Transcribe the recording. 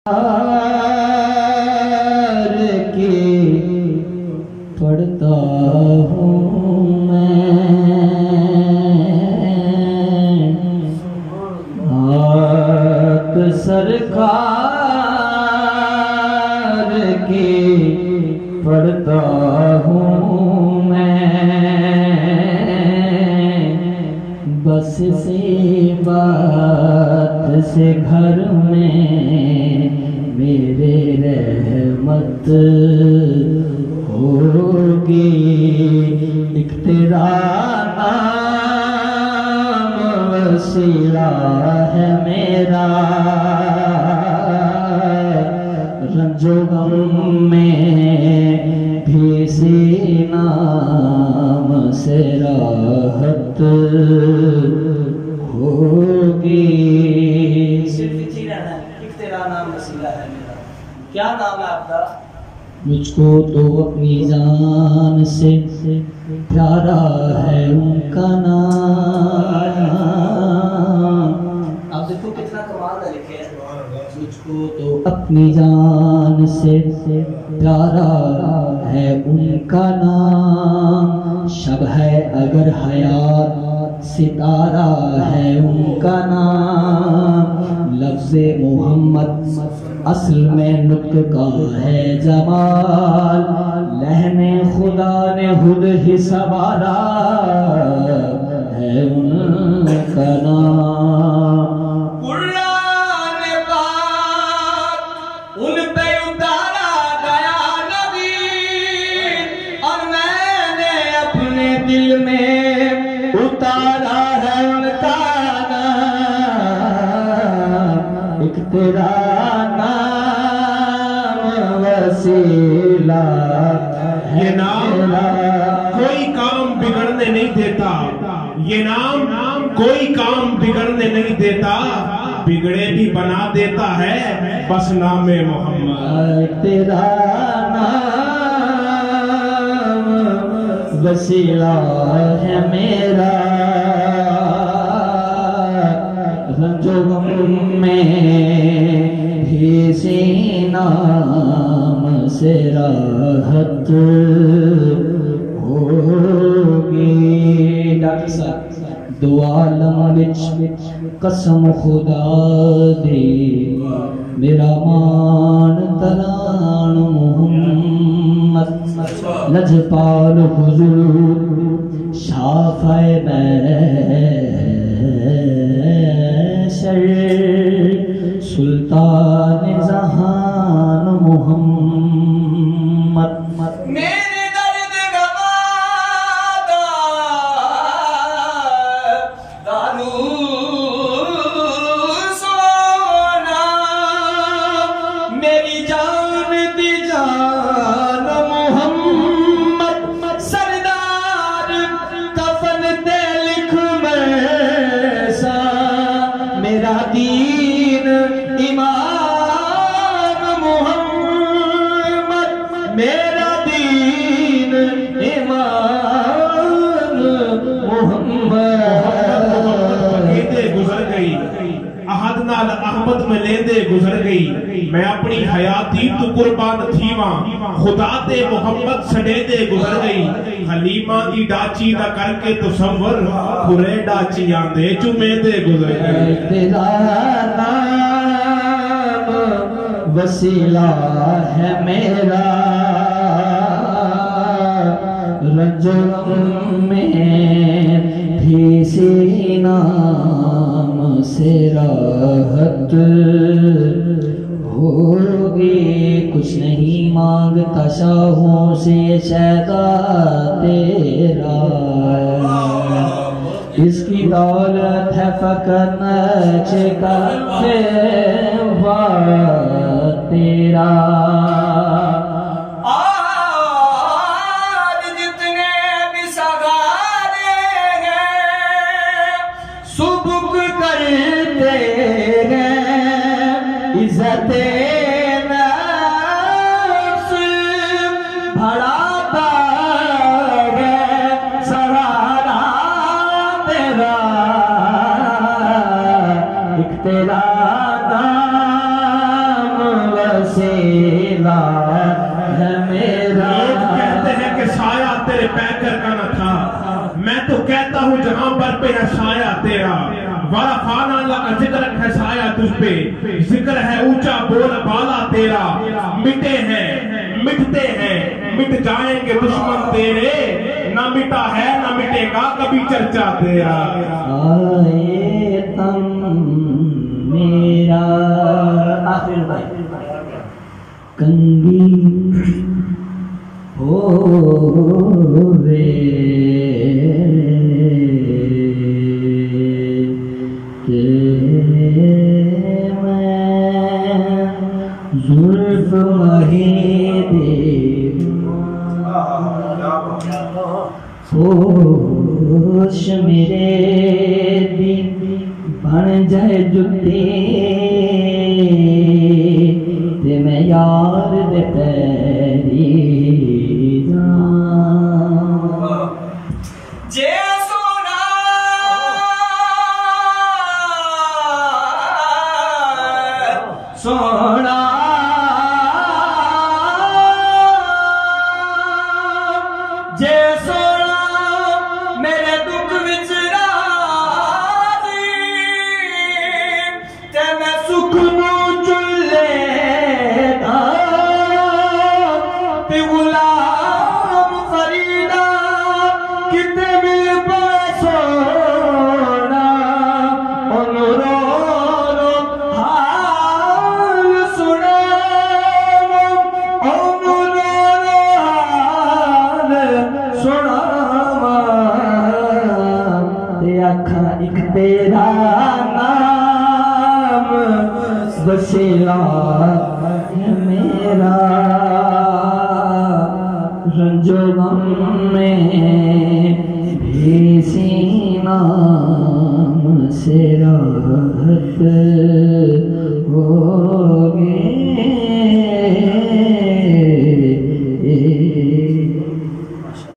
के पढ़ता हूँ मैं आप सरकार के पढ़ता हूँ मैं बस से बात से घर में मेरे रहमत होगी। एक तेरा नाम वसीला है मेरा, रंजो गम में भी इसी नाम से राहत होगी। क्या नाम है आपका? मुझको तो अपनी जान से प्यारा है उनका नाम। आप देखो कितना कमाल है लिखे है। मुझको तो अपनी जान से प्यारा है उनका नाम। शब है अगर हयात सितारा है उनका नाम। लफ्ज़े मोहम्मद असल में नुक्त का है जमाल। लहने खुदा ने खुद ही सवारा है उनका नाम। कुरान पाक उन पे उतारा गया नबी, और मैंने अपने दिल में उतारा है उनका नाम। एक तेरा ये नाम कोई काम बिगड़ने नहीं देता, ये नाम कोई काम बिगड़ने नहीं देता, बिगड़े भी बना देता है बस नामे मोहम्मद। तेरा नाम वसीला है मेरा, रंजो गम में भी इसी नाम से राहत होगी। डॉक्टर साहब दो आलम विच कसम खुदा दे, मेरा मान तरान मुहम्मद। लजपाल हुजूर शाफ़े महशर, सुल्तान जहान मुहम्मद। मेरे दर्द गवादा दानू सोना, मेरी जान दी जान मोहम्मद। सरदार कफन ते लिख मैसा, मेरा दीन ईमान मोहम्मद। मेरा दीन ईमान मोहम्मद। गुजर गई अहद नाल अहमद में लेंदे गुजर गई। मैं अपनी हयाती तू कुर्बान थीवा, खुदा ते मोहम्मद सडेदे गुजर गई। हलीमा दी डाची दा करके तसव्वुर, खुरे डाची आंदे चुमेदे गुजर गई। तेरा नाम वसीला है मेरा, रंजो में भी इसी नाम से राहत होगी। कुछ नहीं मांगता शाहों से शैदा तेरा, इसकी दौलत है फकर नचे का तेरा। आज जितने भी सगारे हैं सुबुक करते हैं, इज्जत नफ्स बढ़ाता है सहारा तेरा। एक तेरा नाम वरफाना लका जिक्र खसाया तुझ पे, जिक्र है ऊंचा बोल बाला तेरा, मिटे हैं मिटते हैं मिट जाएंगे दुश्मन तेरे, ना मिटा है ना मिटेगा कभी चर्चा तेरा। आए तम मेरा आखिर कंगी होवे के मैं जुल्फ महीदे होश मेरे दिन बन जाए जुटे ते मैं यार दे पैरी जां। जे सोना सोना जे सोना मेरे दुख विच राजी, ते मैं सुख नूं चुल्ले दा ते गुलाम फरीदा किते मिल पाए सोना, ओनू रो रो हाल सुना, ओनू रो रो हाल सुनावा, ते आखा एक तेरा नाम वसीला है मेरा, रंजो गम में भी सीना से राहत